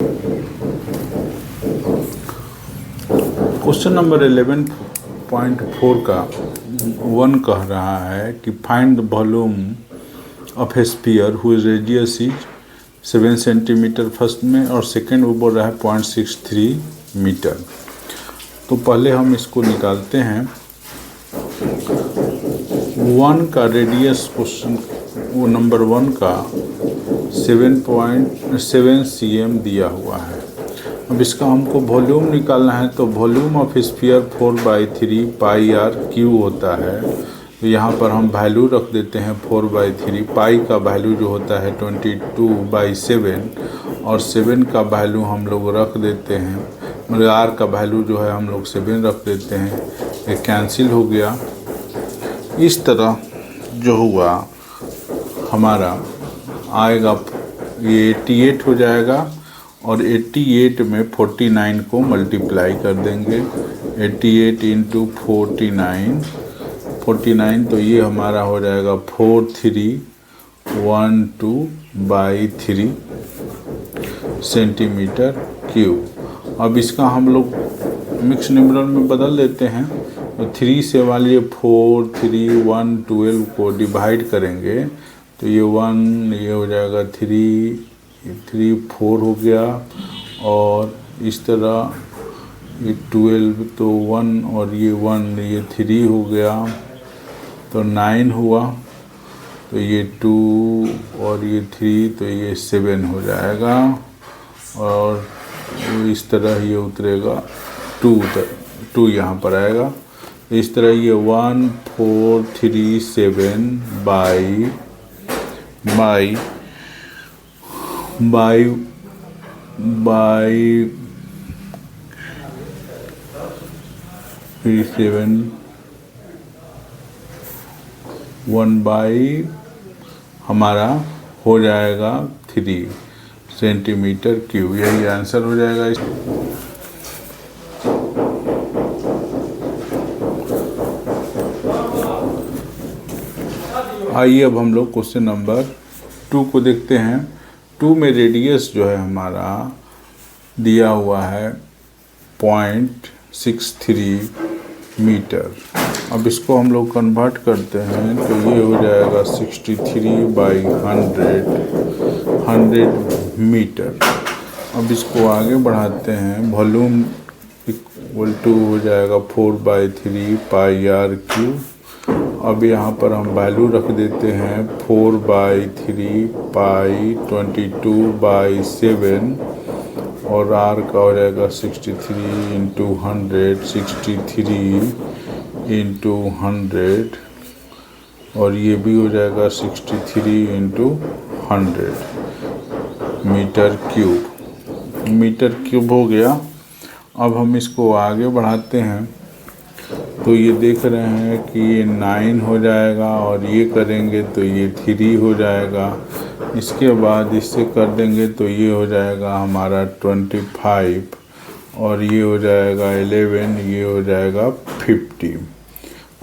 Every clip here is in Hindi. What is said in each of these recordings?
क्वेश्चन नंबर 11.4 का 1 कह रहा है कि find the volume of a sphere whose radius is 7 centimetre first में, और सेकेंड वो बोल रहा है 0.63 मीटर। तो पहले हम इसको निकालते हैं। 1 का रेडियस, क्वेश्चन वो नंबर 1 का 7.7 cm दिया हुआ है। अब इसका हमको वॉल्यूम निकालना है, तो volume of sphere 4/3 pi r cube होता है। तो यहाँ पर हम वैल्यू रख देते हैं 4/3। पाई का वैल्यू जो होता है 22/7, और 7 का वैल्यू हम लोग रख देते हैं, मतलब आर का वैल्यू जो है हम लोग 7 रख देते हैं। ये कैंसिल हो गया। इस तरह जो हुआ हमारा आएगा, ये 88 हो जाएगा, और 88 में 49 को मल्टीप्लाई कर देंगे। 88 इंटू 49, तो ये हमारा हो जाएगा 4312/3 सेंटीमीटर क्यूब। अब इसका हम लोग मिक्स नंबर में बदल देते हैं, तो 3 से वाले 4, 3, 1, 12 को डिवाइड करेंगे, तो ये 1, ये हो जाएगा 3, 4 हो गया, और इस तरह ये 12 तो 1, और ये 1, ये 3 हो गया, तो 9 हुआ, तो ये 2 और ये 3, तो ये 7 हो जाएगा, और इस तरह ये उतरेगा 2 यहाँ पर आएगा। इस तरह ये 1437 बाई 1 हमारा हो जाएगा 3 सेंटीमीटर क्यूब। यही आंसर हो जाएगा। आइए अब हम लोग क्वेश्चन नंबर 2 को देखते हैं। 2 में रेडियस जो है हमारा दिया हुआ है 0.63 मीटर। अब इसको हम लोग कन्वर्ट करते हैं, तो ये हो जाएगा 63/100 मीटर। अब इसको आगे बढ़ाते हैं। वॉल्यूम इक्वल टू हो जाएगा 4/3 पाई आर क्यूब। अब यहाँ पर हम वैल्यू रख देते हैं 4/3 पाई 22/7, और आर का हो जाएगा 63 इंटू 100, 63 इंटू 100, और ये भी हो जाएगा 63 इंटू 100 मीटर क्यूब हो गया। अब हम इसको आगे बढ़ाते हैं, तो ये देख रहे हैं कि ये 9 हो जाएगा, और ये करेंगे तो ये 3 हो जाएगा। इसके बाद इससे कर देंगे तो ये हो जाएगा हमारा 25, और ये हो जाएगा 11, ये हो जाएगा 50।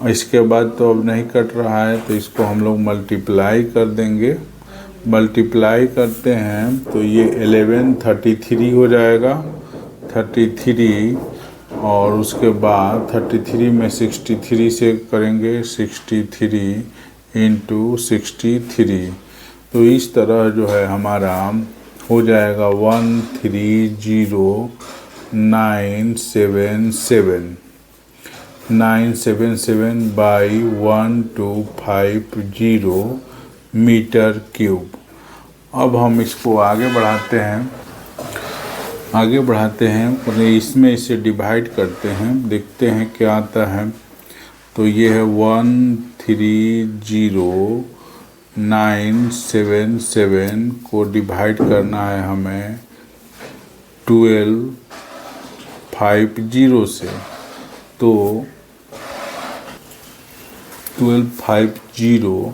इसके बाद तो अब नहीं कट रहा है, तो इसको हम लोग मल्टीप्लाई कर देंगे। मल्टीप्लाई करते हैं तो ये 1133 हो जाएगा, 33, और उसके बाद 33 में 63 से करेंगे, 63 इंटू 63। तो इस तरह जो है हमारा हो जाएगा 130,977 बाई 1250 मीटर क्यूब। अब हम इसको आगे बढ़ाते हैं, इसमें इसे डिवाइड करते हैं, देखते हैं क्या आता है। तो ये है 130,977 को डिवाइड करना है हमें 1250 से। तो 1250,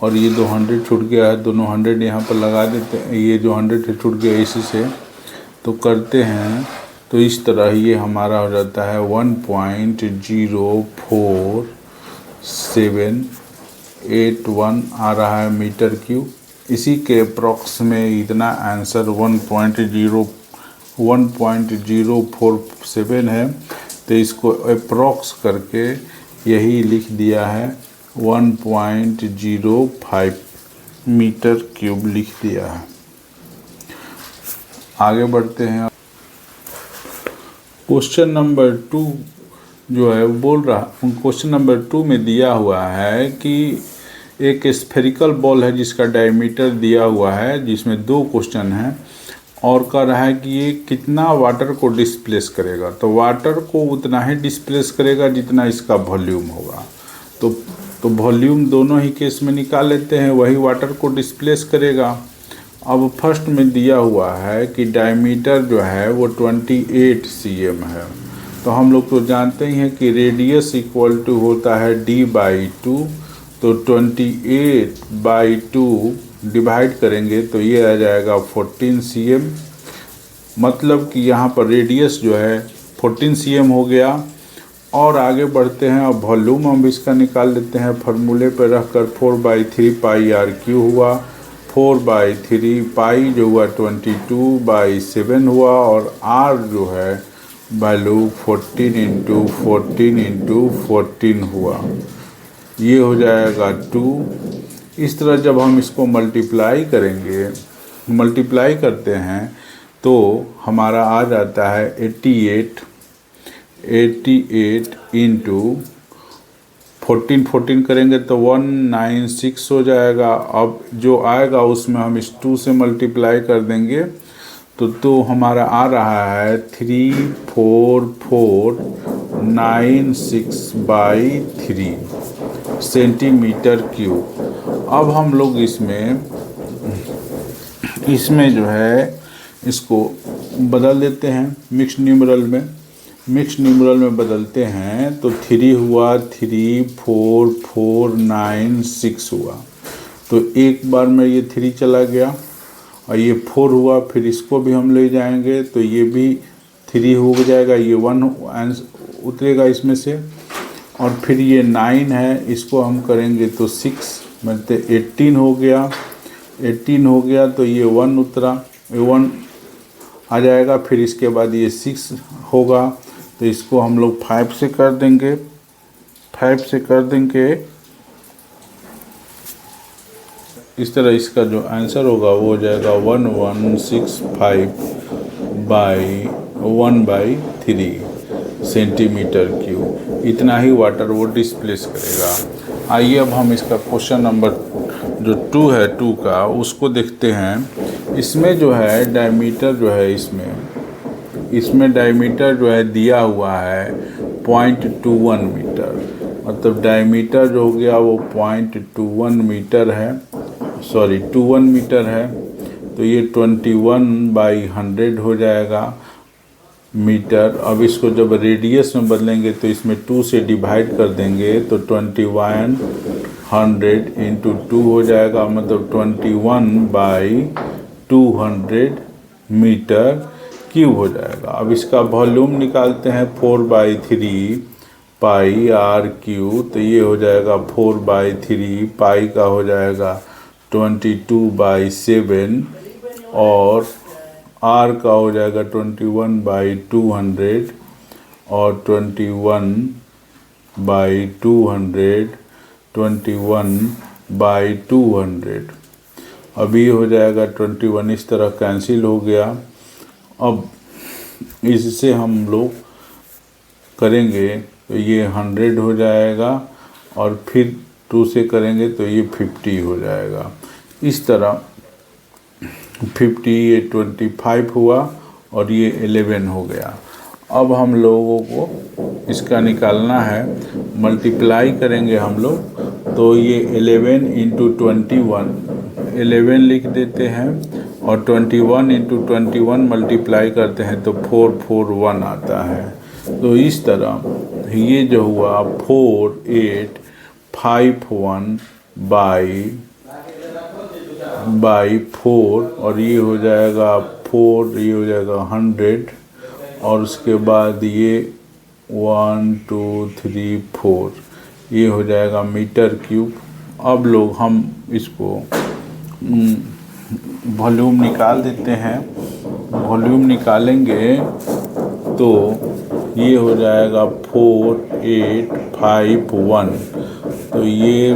और ये 200 छूट गया है, दोनों 100 यहाँ पर लगा देते हैं। ये जो 100 छूट गया इसी से तो करते हैं, तो इस तरह ये हमारा हो जाता है 1.04781 आ रहा है मीटर क्यूब। इसी के अप्रॉक्स में इतना आंसर 1.0 1.047 है, तो इसको अप्रॉक्स करके यही लिख दिया है 1.05 मीटर क्यूब लिख दिया है। आगे बढ़ते हैं। क्वेश्चन नंबर 2 जो है बोल रहा, क्वेश्चन नंबर 2 में दिया हुआ है कि एक स्फेरिकल बॉल है जिसका डायमीटर दिया हुआ है, जिसमें 2 क्वेश्चन हैं, और कह रहा है कि ये कितना वाटर को डिस्प्लेस करेगा। तो वाटर को उतना ही डिस्प्लेस करेगा जितना इसका वॉल्यूम होगा। तो वॉल्यूम दोनों ही केस में निकाल लेते हैं, वही वाटर को डिस्प्लेस करेगा। अब फर्स्ट में दिया हुआ है कि डायमीटर जो है वो 28 cm है। तो हम लोग तो जानते ही हैं कि रेडियस इक्वल टू होता है d/2। तो 28/2 डिवाइड करेंगे तो ये आ जाएगा 14 cm। मतलब कि यहाँ पर रेडियस जो है 14 cm हो गया। और आगे बढ़ते हैं। अब वॉल्यूम हम इसका निकाल लेते हैं फार्मूले पर रखकर। 4/3 पाई r³ हुआ, 4/3 पाई जो हुआ 22/7 हुआ, और r जो है वैल्यू 14 × 14 × 14 हुआ, ये हो जाएगा 2। इस तरह जब हम इसको मल्टीप्लाई करते हैं तो हमारा आ जाता है 88 × 14 करेंगे तो 196 हो जाएगा। अब जो आएगा उसमें हम इस 2 से मल्टीप्लाई कर देंगे तो हमारा आ रहा है 34496/3 सेंटीमीटर क्यूब। अब हम लोग इसमें जो है इसको बदल देते हैं मिक्स न्यूमरल में बदलते हैं तो 3 हुआ, 34496 हुआ। तो एक बार में ये 3 चला गया और ये 4 हुआ, फिर इसको भी हम ले जाएंगे तो ये भी 3 हो जाएगा, ये 1 उतरेगा इसमें से, और फिर ये 9 है, इसको हम करेंगे तो 6 मतलब 18 हो गया। 18 हो गया तो ये 1 उतरा, 1 आ जाएगा। फिर इसके बाद ये 6 होगा तो इसको हम लोग 5 से कर देंगे। इस तरह इसका जो आंसर होगा वो हो जाएगा 1165/1/3 सेंटीमीटर क्यूब। इतना ही वाटर वो डिस्प्लेस करेगा। आइए अब हम इसका क्वेश्चन नंबर जो 2 है 2 का उसको देखते हैं। इसमें जो है डायमीटर जो है इसमें डायमीटर जो है दिया हुआ है 0.21 मीटर। मतलब डायमीटर जो हो गया वो 0.21 मीटर है, 21 मीटर है। तो ये 21/100 हो जाएगा मीटर। अब इसको जब रेडियस में बदलेंगे तो इसमें 2 से डिवाइड कर देंगे तो 2100 × 2 हो जाएगा, मतलब 21/200 मीटर क्यूब हो जाएगा। अब इसका वॉल्यूम निकालते हैं 4/3 पाई r³। तो ये हो जाएगा 4/3 पाई का हो जाएगा 22/7 और r का हो जाएगा 21/200 और 21/200 अभी हो जाएगा 21। इस तरह कैंसिल हो गया। अब इससे हम लोग करेंगे तो ये 100 हो जाएगा और फिर 2 से करेंगे तो ये 50 हो जाएगा। इस तरह 50, ये 25 हुआ और ये 11 हो गया। अब हम लोगों को इसका निकालना है, मल्टीप्लाई करेंगे हम लोग तो ये 11 × 21 11 लिख देते हैं और 21 × 21 मल्टीप्लाई करते हैं तो 441 आता है। तो इस तरह ये जो हुआ 4851/4 और ये हो जाएगा 4, ये हो जाएगा 100 और उसके बाद ये 1 2 3 4 ये हो जाएगा मीटर क्यूब। अब लोग हम इसको वॉल्यूम निकाल देते हैं। वॉल्यूम निकालेंगे तो ये हो जाएगा 4851। तो ये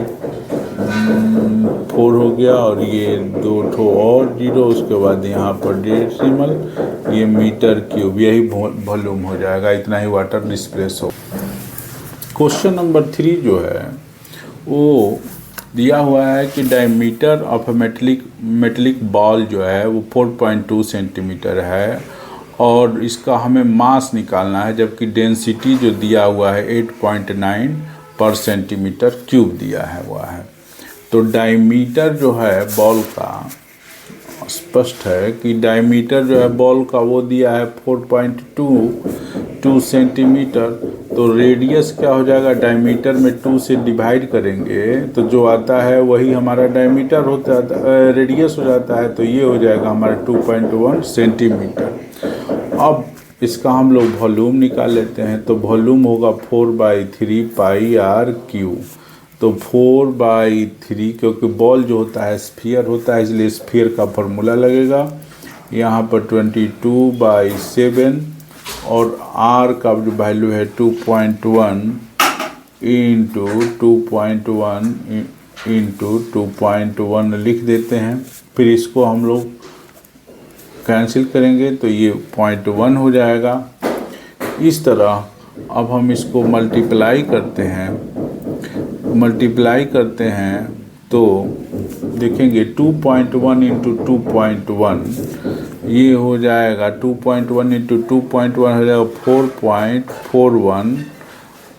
4 हो गया और ये 2 ठो और जीरो, उसके बाद यहाँ पर डेसिमल, ये मीटर क्यूब, यही वॉल्यूम हो जाएगा। इतना ही वाटर डिस्प्लेस हो। क्वेश्चन नंबर 3 जो है वो दिया हुआ है कि डायमीटर ऑफ मेटलिक बॉल जो है वो 4.2 सेंटीमीटर है और इसका हमें मास निकालना है, जबकि डेंसिटी जो दिया हुआ है 8.9 पर सेंटीमीटर क्यूब दिया है हुआ है। तो डायमीटर जो है बॉल का, स्पष्ट है कि डायमीटर जो है बॉल का वो दिया है 4.2 सेंटीमीटर। तो रेडियस क्या हो जाएगा, डायमीटर में 2 से डिवाइड करेंगे तो जो आता है वही हमारा डायमीटर होता है, रेडियस हो जाता है। तो ये हो जाएगा हमारा 2.1 सेंटीमीटर। अब इसका हम लोग वॉल्यूम निकाल लेते हैं। तो वॉल्यूम होगा 4/3 पाई आर क्यू। तो 4/3, क्योंकि बॉल जो होता है स्फीयर होता है, इसलिए स्फीयर का फॉर्मूला लगेगा। यहाँ पर 22/7 और आर का जो वैल्यू है 2.1 इंटू 2.1 इंटू 2.1 लिख देते हैं। फिर इसको हम लोग कैंसिल करेंगे तो ये 0.1 हो जाएगा। इस तरह अब हम इसको मल्टीप्लाई करते हैं तो देखेंगे 2.1 इंटू 2.1, ये हो जाएगा 2.1 इंटू 2.1 हो जाएगा 4.41।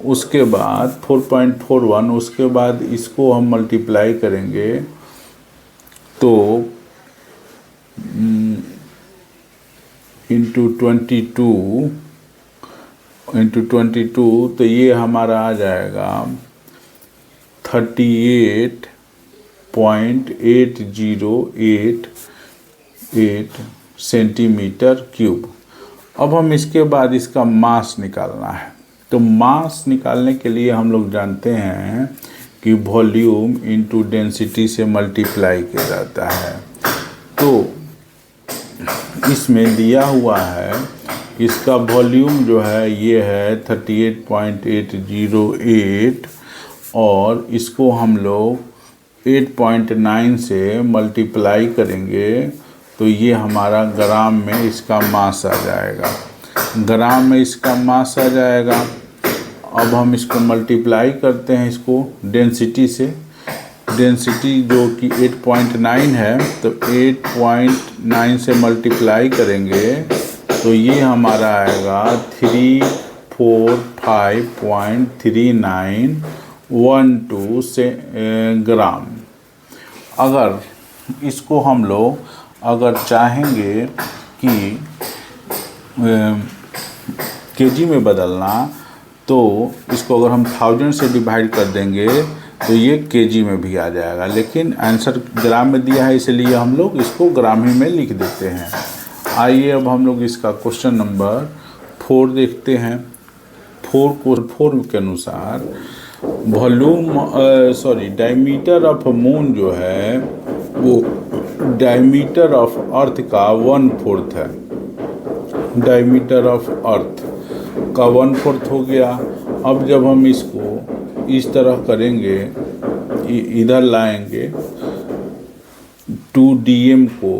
उसके बाद 4.41, उसके बाद इसको हम मल्टीप्लाई करेंगे तो इंटू 22 तो ये हमारा आ जाएगा 38.8088 सेंटीमीटर क्यूब। अब हम इसके बाद इसका मास निकालना है। तो मास निकालने के लिए हम लोग जानते हैं कि वॉल्यूम इंटू डेंसिटी से मल्टीप्लाई किया जाता है। तो इसमें दिया हुआ है इसका वॉल्यूम जो है ये है 38.808 और इसको हम लोग 8.9 से मल्टीप्लाई करेंगे तो ये हमारा ग्राम में इसका मास आ जाएगा। ग्राम में इसका मास आ जाएगा। अब हम इसको मल्टीप्लाई करते हैं इसको डेंसिटी से। डेंसिटी जो कि 8.9 है, तो 8.9 से मल्टीप्लाई करेंगे तो ये हमारा आएगा 345.3912 से ग्राम। अगर इसको हम लोग चाहेंगे कि केजी में बदलना, तो इसको अगर हम 1000 से डिवाइड कर देंगे तो ये केजी में भी आ जाएगा, लेकिन आंसर ग्राम में दिया है इसलिए हम लोग इसको ग्राम ही में लिख देते हैं। आइए अब हम लोग इसका क्वेश्चन नंबर 4 देखते हैं। 4 के अनुसार डायमीटर ऑफ मून जो है वो डायमीटर ऑफ अर्थ का 1/4 है। डायमीटर ऑफ अर्थ का 1/4 हो गया। अब जब हम इसको इस तरह करेंगे, इधर लाएंगे 2dm को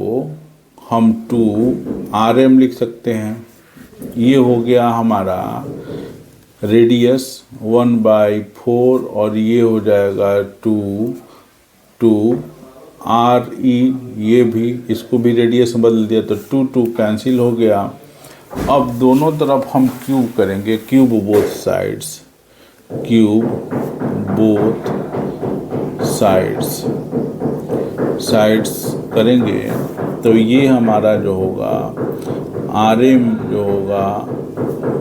हम 2rm लिख सकते हैं। ये हो गया हमारा रेडियस 1/4 और ये हो जाएगा 2re, ये भी, इसको भी रेडियस में बदल दिया तो 2 कैंसिल हो गया। अब दोनों तरफ हम क्यूब करेंगे, क्यूब बोथ साइड्स करेंगे तो ये हमारा जो होगा rm जो होगा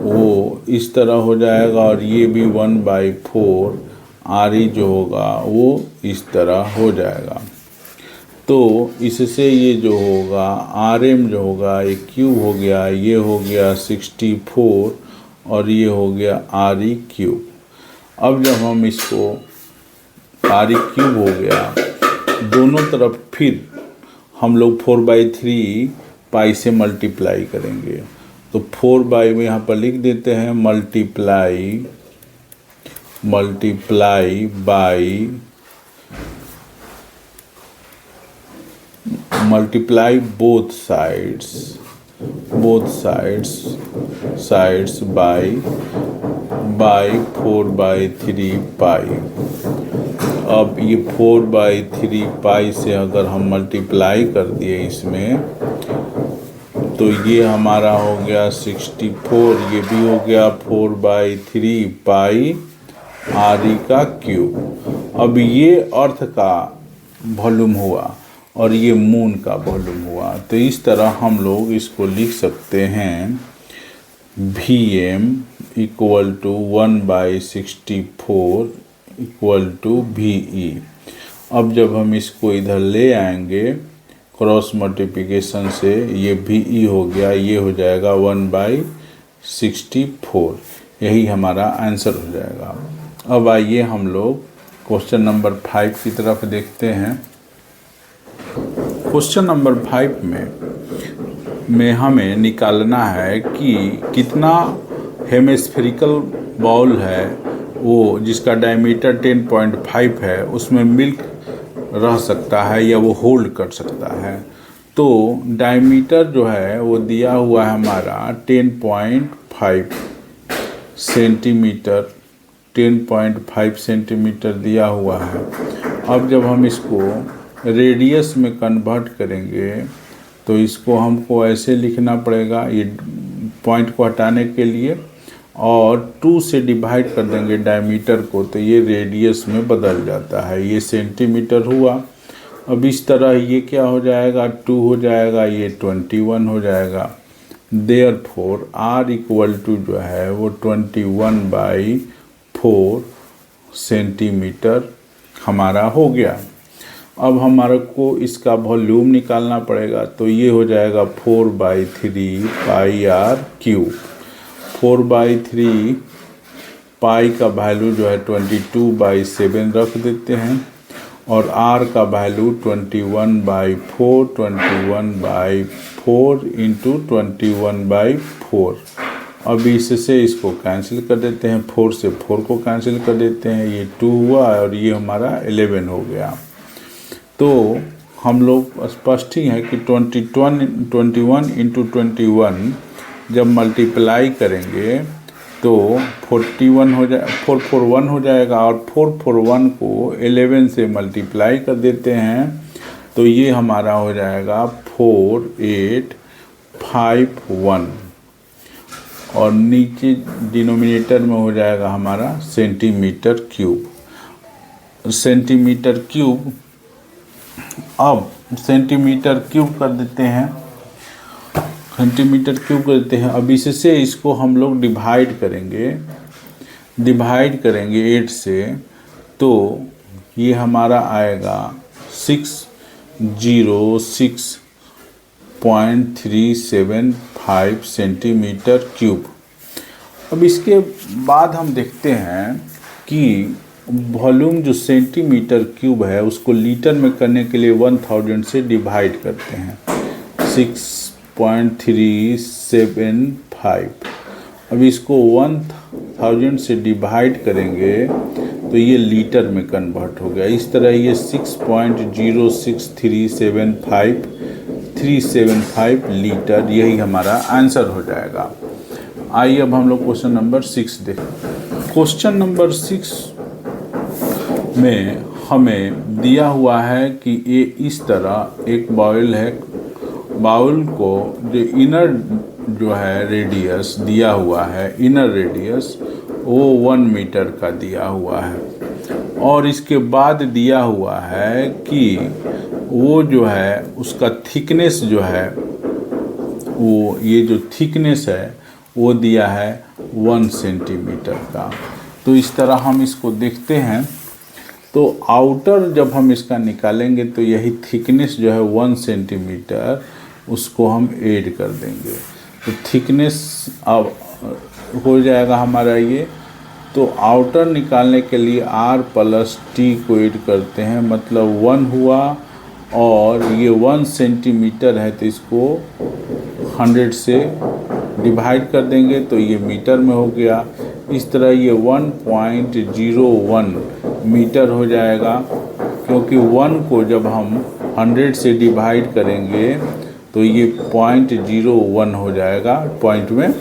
वो इस तरह हो जाएगा और ये भी 1/4 re जो होगा वो इस तरह हो जाएगा। तो इससे ये जो होगा rm जो होगा ये क्यूब हो गया, ये हो गया 64 और ये हो गया re क्यूब। अब जब हम इसको re क्यूब हो गया, दोनों तरफ फिर हम लोग 4/3 पाई से मल्टीप्लाई करेंगे। तो 4 में यहाँ पर लिख देते हैं मल्टीप्लाई बोथ साइड्स बाई 4/3 पाई। अब ये 4/3 पाई से अगर हम मल्टीप्लाई कर दिए इसमें, तो ये हमारा हो गया 64, ये भी हो गया 4/3 पाई RE का क्यूब। अब ये अर्थ का वॉल्यूम हुआ और ये मून का वॉल्यूम हुआ। तो इस तरह हम लोग इसको लिख सकते हैं VM equal to 1/64 equal to VE। अब जब हम इसको इधर ले आएंगे क्रॉस मल्टीप्लिकेशन से, ये VE हो गया, ये हो जाएगा 1/64। यही हमारा आंसर हो जाएगा। अब आइए हम लोग क्वेश्चन नंबर 5 की तरफ देखते हैं। क्वेश्चन नंबर 5 में हमें निकालना है कि कितना हेमिस्फेरिकल बाउल है वो जिसका डायमीटर 10.5 है, उसमें मिल्क रह सकता है या वो होल्ड कर सकता है। तो डायमीटर जो है वो दिया हुआ है हमारा 10.5 सेंटीमीटर, 10.5 सेंटीमीटर दिया हुआ है। अब जब हम इसको रेडियस में कन्वर्ट करेंगे तो इसको हमको ऐसे लिखना पड़ेगा, ये पॉइंट को हटाने के लिए, और 2 से डिवाइड कर देंगे डायमीटर को, तो ये रेडियस में बदल जाता है। ये सेंटीमीटर हुआ। अब इस तरह ये क्या हो जाएगा, 2 हो जाएगा, ये 21 हो जाएगा। देयरफॉर R इक्वल टू जो है वो 21/4 सेंटीमीटर हमारा हो गया। अब हमारे को इसका वॉल्यूम निकालना पड़ेगा, तो ये हो जाएगा 4/3 पाई R क्यूब। 4/3 पाई का वैल्यू जो है 22/7 रख देते हैं, और R का वैल्यू 21/4 इंटू 21/4। अब इससे इसको कैंसिल कर देते हैं, 4 से 4 को कैंसिल कर देते हैं, ये 2 हुआ और ये हमारा 11 हो गया। तो हम लोग स्पष्ट ही है कि 21 इंटू 21 जब मल्टीप्लाई करेंगे तो 41 हो जाए, 441 हो जाएगा, और 441 को 11 से मल्टीप्लाई कर देते हैं तो ये हमारा हो जाएगा 4851, और नीचे डिनोमिनेटर में हो जाएगा हमारा सेंटीमीटर क्यूब। अब सेंटीमीटर क्यूब कर देते हैं, अब इससे इसको हम लोग डिवाइड करेंगे 8 से, तो ये हमारा आएगा 606.375 सेंटीमीटर क्यूब। अब इसके बाद हम देखते हैं कि वॉल्यूम जो सेंटीमीटर क्यूब है उसको लीटर में करने के लिए 1000 से डिवाइड करते हैं, 6.375। अब इसको 1000 से डिवाइड करेंगे तो ये लीटर में कन्वर्ट हो गया। इस तरह ये 6.06375 लीटर, यही हमारा आंसर हो जाएगा। आइए अब हम लोग क्वेश्चन नंबर 6 देखें। क्वेश्चन नंबर 6 में हमें दिया हुआ है कि ये इस तरह एक बाउल है, बाउल को जो इनर जो है रेडियस दिया हुआ है, इनर रेडियस वो 1 मीटर का दिया हुआ है, और इसके बाद दिया हुआ है कि वो जो है उसका थिकनेस जो है वो, ये जो थिकनेस है वो दिया है 1 सेंटीमीटर का। तो इस तरह हम इसको देखते हैं। तो आउटर जब हम इसका निकालेंगे तो यही थिकनेस जो है 1 सेंटीमीटर, उसको हम ऐड कर देंगे, तो थिकनेस अब हो जाएगा हमारा ये। तो आउटर निकालने के लिए R + T को ऐड करते हैं, मतलब 1 हुआ और ये 1 सेंटीमीटर है तो इसको 100 से डिवाइड कर देंगे तो ये मीटर में हो गया। इस तरह ये 1.01 मीटर हो जाएगा, क्योंकि 1 को जब हम 100 से डिवाइड करेंगे तो ये 0.01 हो जाएगा पॉइंट में।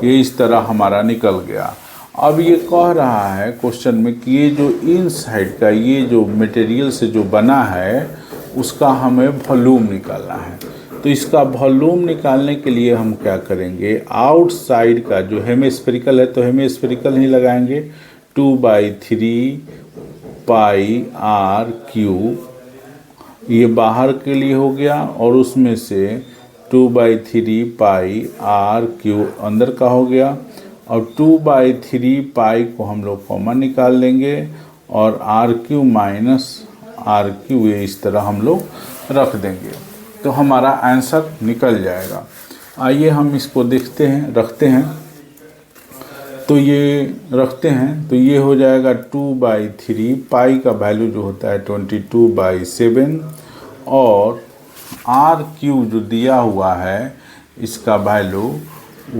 ये इस तरह हमारा निकल गया। अब ये कह रहा है क्वेश्चन में कि ये जो इनसाइड का ये जो मटेरियल से जो बना है उसका हमें वॉल्यूम निकालना है। तो इसका वॉल्यूम निकालने के लिए हम क्या करेंगे, आउटसाइड का जो हेमिस्फेरिकल है तो हेमिस्फेरिकल ही लगाएंगे। 2/3 पाई r क्यूब, ये बाहर के लिए हो गया, और उसमें से 2/3 पाई r क्यूब अंदर का हो गया, और 2/3 पाई को हम लोग कॉमन निकाल लेंगे और r cube minus r cube ये इस तरह हम लोग रख देंगे तो हमारा आंसर निकल जाएगा। आइए हम इसको देखते हैं, रखते हैं। तो ये रखते हैं तो ये हो जाएगा 2/3 पाई का वैल्यू जो होता है 22/7, और r क्यूब जो दिया हुआ है इसका वैल्यू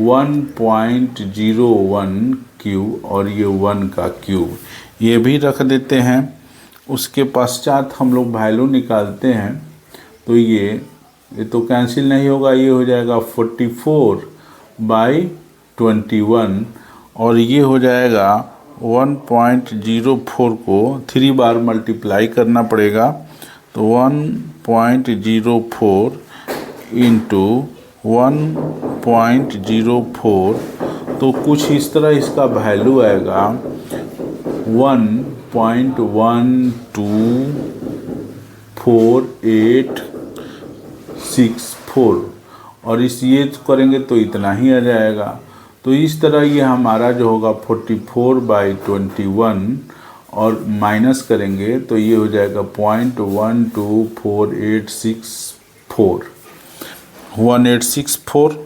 1.01 क्यूब, और ये 1 का क्यूब ये भी रख देते हैं। उसके पश्चात हम लोग वैल्यू निकालते हैं तो ये तो कैंसिल नहीं होगा, ये हो जाएगा 44/21, और ये हो जाएगा 1.04 को 3 बार मल्टीप्लाई करना पड़ेगा। तो 1.04 इंटू 1.04 तो कुछ इस तरह इसका वैल्यू आएगा 1.124864, और इस ये करेंगे तो इतना ही आ जाएगा। तो इस तरह ये हमारा जो होगा 44/21 और माइनस करेंगे तो ये हो जाएगा 0.12464।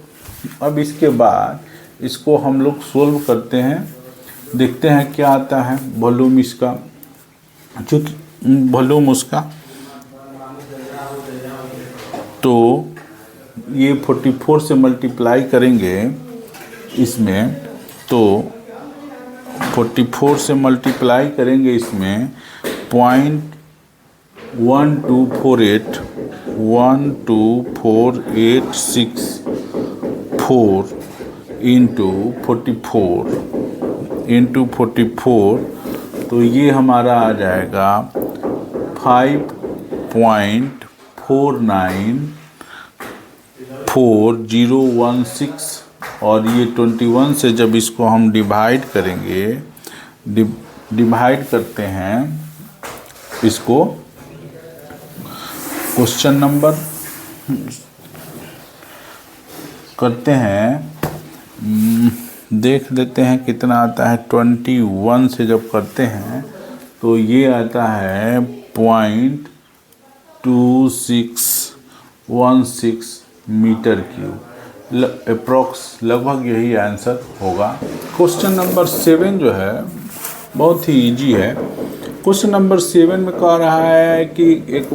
अब इसके बाद इसको हम लोग सोल्व करते हैं, देखते हैं क्या आता है वॉल्यूम इसका, चूँकि वॉल्यूम उसका तो ये 44 से मल्टीप्लाई करेंगे इसमें, तो 44 से मल्टीप्लाई करेंगे इसमें 12484 इंटू 44 तो ये हमारा आ जाएगा 5.49416, और ये 21 से जब इसको हम डिवाइड करेंगे, डिवाइड करते हैं इसको, क्वेश्चन नंबर करते हैं, देख लेते हैं कितना आता है। 21 से जब करते हैं तो ये आता है 0.2616 मीटर क्यूब, अप्रॉक्स लगभग यही आंसर होगा। क्वेश्चन नंबर 7 जो है बहुत ही इजी है। क्वेश्चन नंबर 7 में कह रहा है कि एक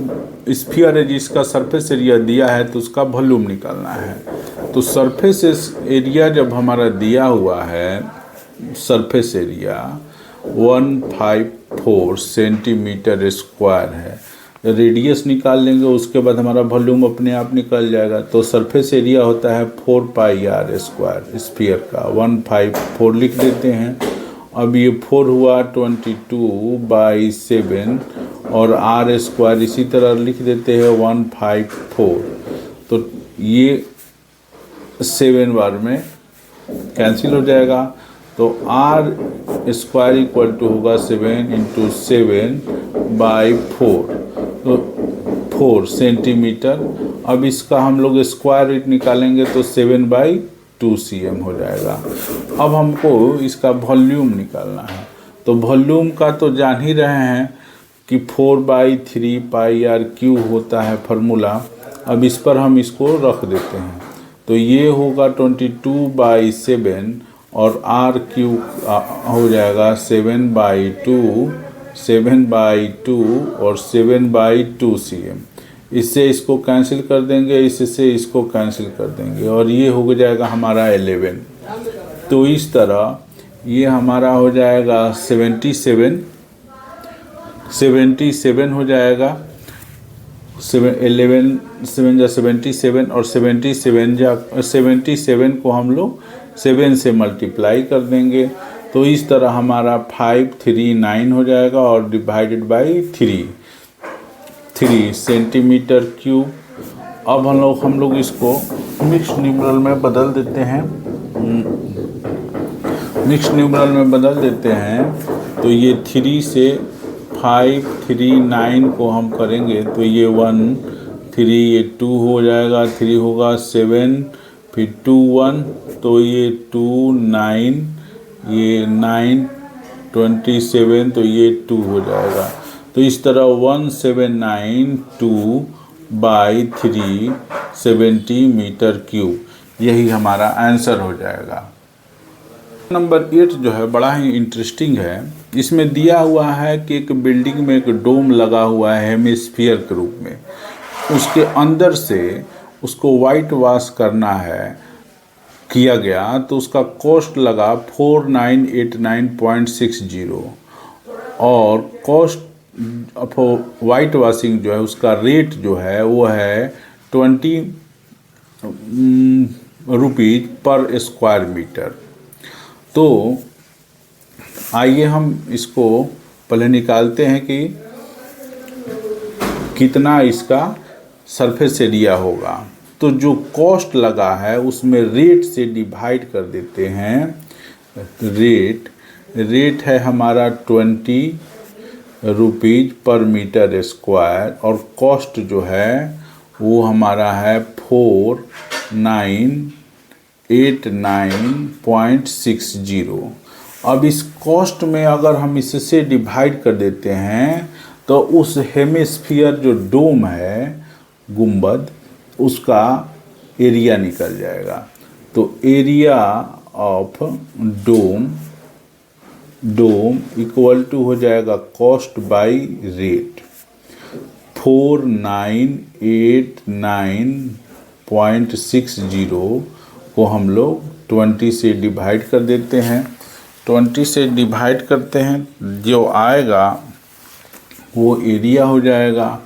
स्फीयर है जिसका सरफेस एरिया दिया है तो उसका वॉल्यूम निकालना है। तो सरफेस एरिया जब हमारा दिया हुआ है, सरफेस एरिया 154 सेंटीमीटर स्क्वायर है, रेडियस निकाल लेंगे, उसके बाद हमारा वॉल्यूम अपने आप निकल जाएगा। तो सरफेस एरिया होता है 4πr स्क्वायर स्फीयर का, 154 लिख देते हैं। अब ये 4 हुआ 22/7, और r स्क्वायर इसी तरह लिख देते हैं 154, तो ये 7 बार में कैंसिल हो जाएगा। तो r स्क्वायर इक्वल टू होगा 7 × 7/4, तो 4 सेंटीमीटर। अब इसका हम लोग स्क्वायर रूट निकालेंगे तो 7/2 cm हो जाएगा। अब हमको इसका वॉल्यूम निकालना है। तो वॉल्यूम का तो जान ही रहे हैं कि 4/3πr³ होता है फार्मूला। अब इस पर हम इसको रख देते हैं तो ये होगा 22/7, और r³ हो जाएगा 7/2 और 7/2 cm। इससे इसको कैंसिल कर देंगे, इससे इसको कैंसिल कर देंगे और ये हो जाएगा हमारा 11। तो इस तरह ये हमारा हो जाएगा 77 हो जाएगा। 11 7 जा 77 और 77 को हम लोग 7 से मल्टीप्लाई कर देंगे। तो इस तरह हमारा 539 हो जाएगा और डिवाइडेड बाई 3 सेंटीमीटर क्यूब। अब हम लोग इसको मिक्स न्यूमरल में बदल देते हैं। तो ये 3 से 539 को हम करेंगे तो ये 1 3 ये 2 हो जाएगा, 3 होगा 7 फिर 2 1 तो ये 2 9 ये 9 27 तो ये 2 हो जाएगा। तो इस तरह 1792 बाई 3 सेंटीमीटर क्यूब, यही हमारा आंसर हो जाएगा। नंबर 8 जो है बड़ा ही इंटरेस्टिंग है। इसमें दिया हुआ है कि एक बिल्डिंग में एक डोम लगा हुआ है हेमिस्फीयर के रूप में, उसके अंदर से उसको वाइट वॉश करना है, किया गया तो उसका कॉस्ट लगा 4989.60 और कॉस्ट ऑफ वाइट वॉशिंग जो है उसका रेट जो है वो है 20 रुपीज़ पर स्क्वायर मीटर। तो आइए हम इसको पहले निकालते हैं कि कितना इसका सरफेस एरिया होगा। तो जो कॉस्ट लगा है उसमें रेट से डिवाइड कर देते हैं। रेट है हमारा 20 रुपीज़ पर मीटर स्क्वायर और कॉस्ट जो है वो हमारा है 4989.60। अब इस कॉस्ट में अगर हम इससे डिवाइड कर देते हैं तो उस हेमिस्फीयर जो डोम है गुंबद उसका एरिया निकल जाएगा। तो area of dome equal to हो जाएगा कॉस्ट बाई रेट। 4989.60 को हम लोग 20 से डिवाइड कर देते हैं। 20 से डिवाइड करते हैं, जो आएगा वो एरिया हो जाएगा।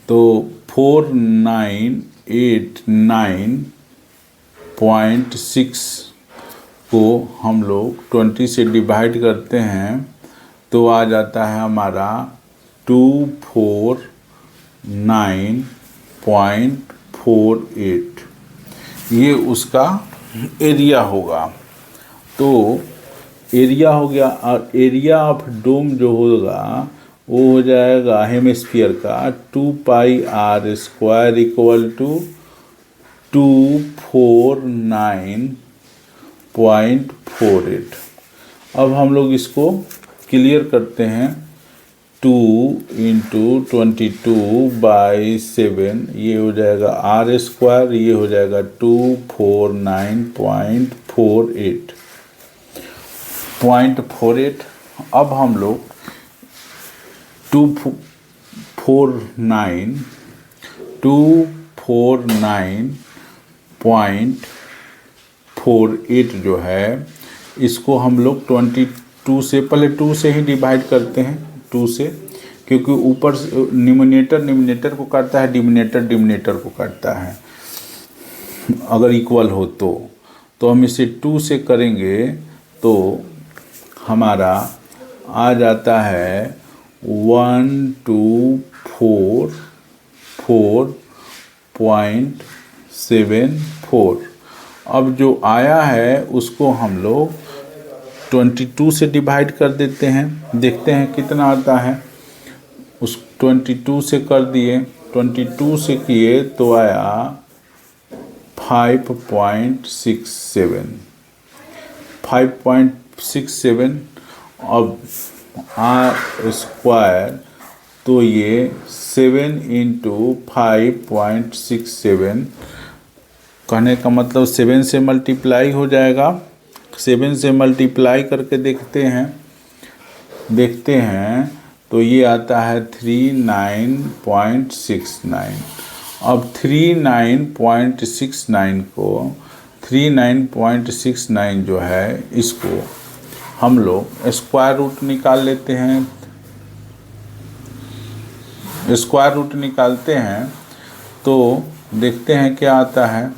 तो 4989.6 को हम लोग 20 से डिवाइड करते हैं तो आ जाता है हमारा 249.48, ये उसका एरिया होगा। तो एरिया हो गया और एरिया ऑफ डोम जो होगा वो हो जाएगा हेमिस्फीयर का 2 पाई आर स्क्वायर इक्वल टू 249.48। अब हम लोग इसको क्लियर करते हैं। 2 × 22/7 ये हो जाएगा आर स्क्वायर, ये हो जाएगा 249.48। अब हम लोग 249.48 जो है इसको हम लोग 22 से, पहले 2 से ही डिवाइड करते हैं, 2 से, क्योंकि ऊपर न्यूमरेटर को काटता है, डिनोमिनेटर को काटता है अगर इक्वल हो तो हम इसे 2 से करेंगे तो हमारा आ जाता है 1244.74। अब जो आया है उसको हम लोग 22 से डिवाइड कर देते हैं, देखते हैं कितना आता है। उस 22 से कर दिए, 22 से किए तो आया 5.67। अब आर स्क्वायर तो ये 7 × 5.67 कहने का मतलब 7 से मल्टीप्लाई हो जाएगा। 7 से मल्टीप्लाई करके देखते हैं तो ये आता है 39.69। अब 39.69 जो है इसको हम लोग स्क्वायर रूट निकाल लेते हैं। स्क्वायर रूट निकालते हैं तो देखते हैं क्या आता है।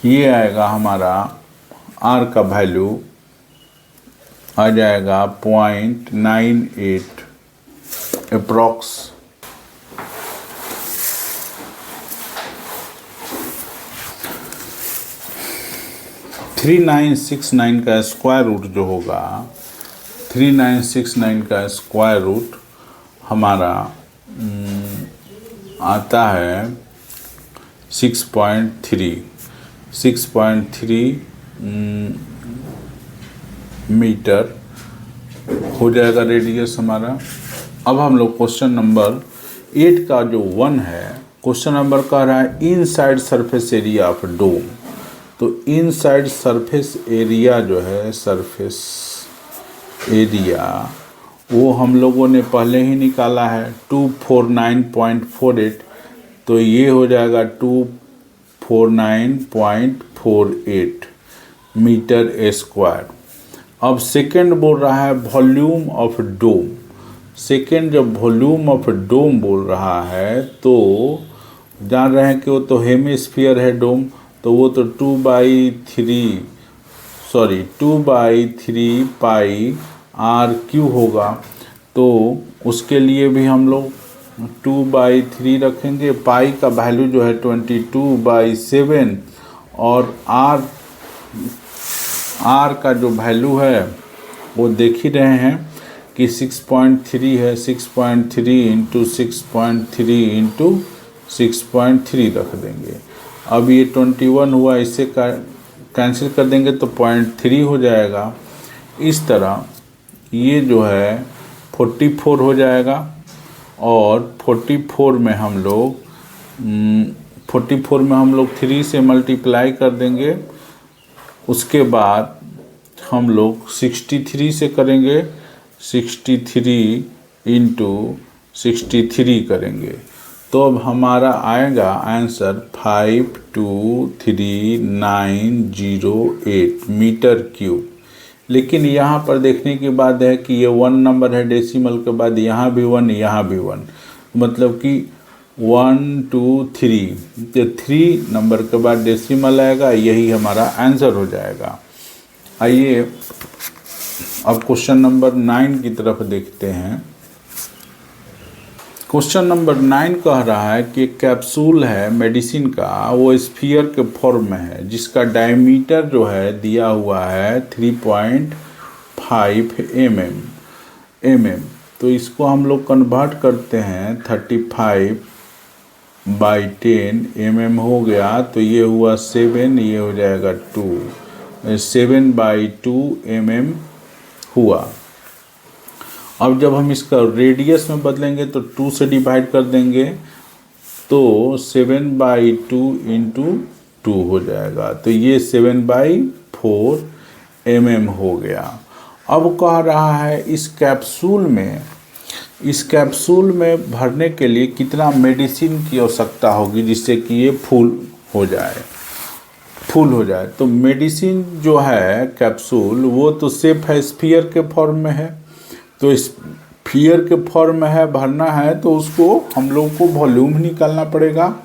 ये आएगा हमारा r का वैल्यू आ जाएगा 0.98 अप्रॉक्स। थ्री 3969 का स्क्वायर रूट जो होगा, 3969 का स्क्वायर रूट हमारा आता है 6.3 मीटर हो जाएगा रेडियस हमारा। अब हम लोग क्वेश्चन नंबर 8 का जो 1 है, क्वेश्चन नंबर कह रहा है inside surface area of dome. तो इनसाइड सरफेस एरिया जो है, सरफेस एरिया वो हम लोगों ने पहले ही निकाला है 249.48। तो ये हो जाएगा 249.48 मीटर स्क्वायर। अब सेकेंड बोल रहा है वॉल्यूम ऑफ डोम। सेकेंड जब वॉल्यूम ऑफ डोम बोल रहा है तो जान रहे हैं कि वो तो हेमिस्फीयर है डोम, तो वो तो 2/3 पाई RQ होगा। तो उसके लिए भी हम लोग 2/3 रखेंगे। पाई का वैल्यू जो है 22/7 और R का जो वैल्यू है वो देख ही रहे हैं कि 6.3 है। 6.3 इंटू 6.3 इंटू 6.3 रख देंगे। अब ये 21 हुआ, इससे कैंसिल कर देंगे तो 0.3 हो जाएगा। इस तरह ये जो है 44 हो जाएगा और 44 में हम लोग 3 से मल्टीप्लाई कर देंगे। उसके बाद हम लोग 63 से करेंगे, 63 इंटू 63 करेंगे तो अब हमारा आएगा आंसर 523,908 मीटर क्यूब। लेकिन यहाँ पर देखने की बात है कि ये 1 नंबर है, डेसिमल के बाद यहाँ भी 1, यहाँ भी 1, मतलब कि 1 2 3, तो 3 नंबर के बाद डेसिमल आएगा, यही हमारा आंसर हो जाएगा। आइए अब क्वेश्चन नंबर 9 की तरफ देखते हैं। क्वेश्चन नंबर 9 कह रहा है कि एक कैप्सूल है मेडिसिन का, वो स्फीयर के फॉर्म में है जिसका डायमीटर जो है दिया हुआ है 3.5 mm। तो इसको हम लोग कन्वर्ट करते हैं 35/10 mm हो गया, तो ये हुआ 7, ये हो जाएगा 2, 7/2 mm हुआ। अब जब हम इसका रेडियस में बदलेंगे तो 2 से डिवाइड कर देंगे तो 7/2 इंटू 2 हो जाएगा, तो ये 7/4 mm हो गया। अब कह रहा है इस कैप्सूल में भरने के लिए कितना मेडिसिन की आवश्यकता होगी जिससे कि ये फुल हो जाए। तो मेडिसिन जो है कैप्सूल वो तो सेफ है, स्फीयर के फॉर्म में है, तो स्फीयर के फॉर्म में है, भरना है तो उसको हम लोग को वॉल्यूम निकालना पड़ेगा।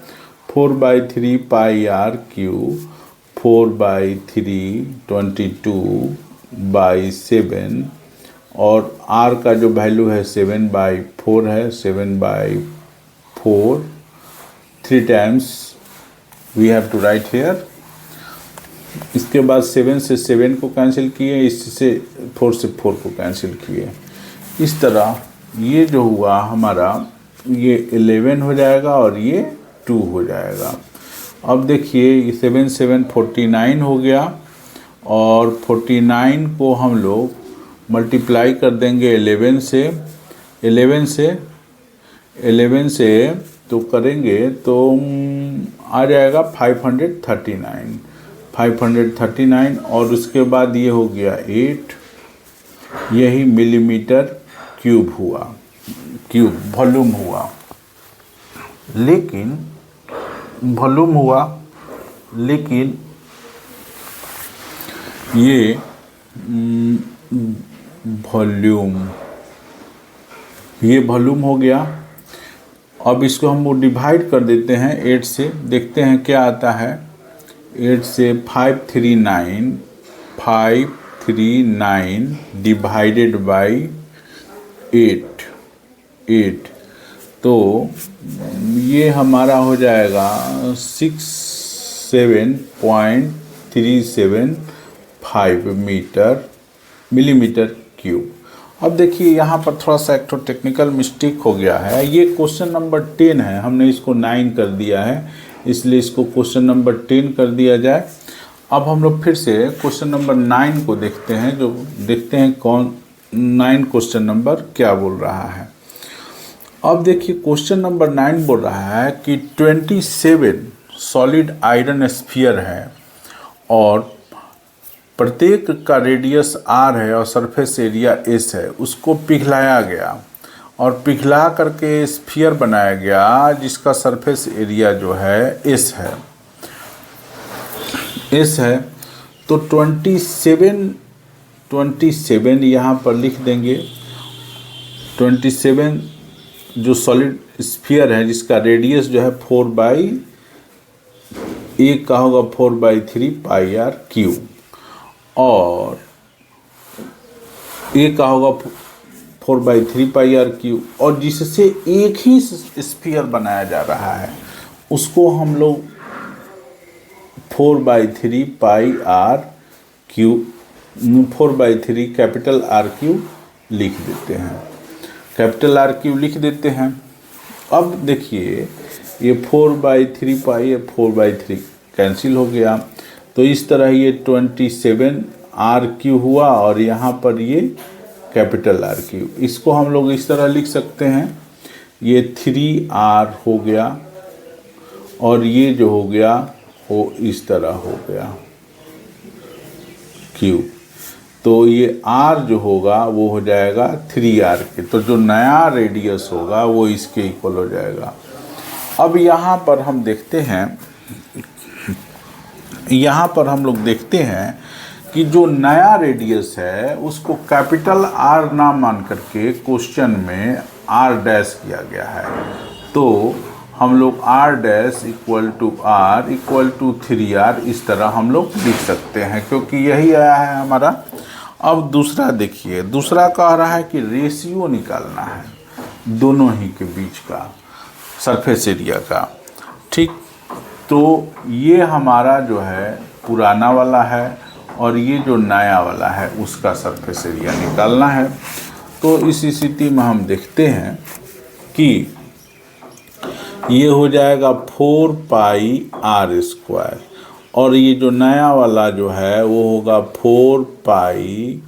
4/3 पाई RQ, 4/3 22/7 और R का जो वैल्यू है 7/4 है, 7/4 3 times we have to write here. इसके बाद 7 से 7 को कैंसिल किए, इससे 4 से 4 को कैंसिल किए। इस तरह ये जो हुआ हमारा ये 11 हो जाएगा और ये 2 हो जाएगा। अब देखिए 7 7 49 हो गया और 49 को हम लोग मल्टीप्लाई कर देंगे 11 से तो करेंगे तो आ जाएगा 539। 539 और उसके बाद ये हो गया 8, यही मिलीमीटर क्यूब हुआ, क्यूब वॉल्यूम हुआ। लेकिन वॉल्यूम हुआ, लेकिन ये वॉल्यूम हो गया। अब इसको हम डिवाइड कर देते हैं 8 से, देखते हैं क्या आता है। 8 से 539 डिवाइडेड बाई 8, तो ये हमारा हो जाएगा 67.375 मिलीमीटर क्यूब। अब देखिए यहाँ पर थोड़ा सा एक तो टेक्निकल मिस्टेक हो गया है। ये क्वेश्चन नंबर 10 है, हमने इसको 9 कर दिया है, इसलिए इसको क्वेश्चन नंबर 10 कर दिया जाए। अब हम लोग फिर से क्वेश्चन नंबर 9 को देखते हैं, जो देखते हैं कौन 9 क्वेश्चन नंबर क्या बोल रहा है। अब देखिए क्वेश्चन नंबर 9 बोल रहा है कि 27 सॉलिड आयरन स्फीयर है और प्रत्येक का रेडियस r है और सरफेस एरिया s है। उसको पिघलाया गया और पिघला करके स्फीयर बनाया गया जिसका सरफेस एरिया जो है s है। तो 27 यहाँ पर लिख देंगे। 27 जो सॉलिड स्फीयर है जिसका रेडियस जो है 4/1 का होगा 4/3 पाई आर क्यूब, और ए का होगा 4/3 पाई आर क्यूब, और जिससे एक ही स्फीयर बनाया जा रहा है उसको हम लोग 4/3 pi R cube 4/3 capital R cube लिख देते हैं, कैपिटल आर क्यूब लिख देते हैं। अब देखिए ये 4/3 पाई है, 4/3 कैंसिल हो गया, तो इस तरह ये 27 आर क्यू हुआ और यहाँ पर ये कैपिटल आर क्यू। इसको हम लोग इस तरह लिख सकते हैं, ये 3r हो गया और ये जो हो गया वो इस तरह हो गया क्यू। तो ये r जो होगा वो हो जाएगा 3r के, तो जो नया रेडियस होगा वो इसके इक्वल हो जाएगा। अब यहाँ पर हम देखते हैं, यहाँ पर हम लोग देखते हैं कि जो नया रेडियस है उसको कैपिटल R ना मान करके क्वेश्चन में R डैश किया गया है। तो हम लोग R dash equal to R equal to 3R इस तरह हम लोग लिख सकते हैं, क्योंकि यही आया है हमारा। अब दूसरा देखिए, दूसरा कह रहा है कि रेशियो निकालना है दोनों ही के बीच का सरफेस एरिया का, ठीक। तो ये हमारा जो है पुराना वाला है और ये जो नया वाला है उसका सरफेस एरिया निकालना है। तो इस स्थिति में हम देखते हैं कि ये हो जाएगा 4 पाई आर स्क्वायर और ये जो नया वाला जो है वो होगा 4 पाई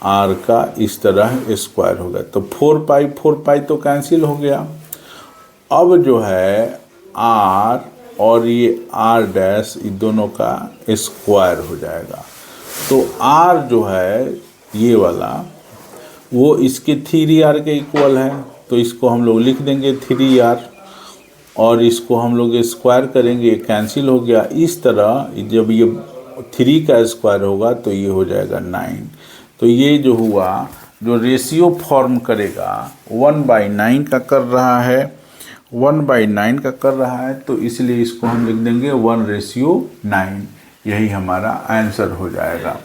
आर का इस तरह स्क्वायर होगा। तो 4 पाई तो कैंसिल हो गया। अब जो है आर और ये आर डैश इन दोनों का स्क्वायर हो जाएगा। तो आर जो है ये वाला वो इसके 3r के इक्वल है, तो इसको हम लोग लिख देंगे 3r और इसको हम लोग स्क्वायर करेंगे, ये कैंसिल हो गया। इस तरह जब ये 3 का स्क्वायर होगा तो ये हो जाएगा 9। तो ये जो हुआ, जो रेशियो फॉर्म करेगा 1/9 का कर रहा है, 1/9 का कर रहा है, तो इसलिए इसको हम लिख देंगे 1:9। यही हमारा आंसर हो जाएगा।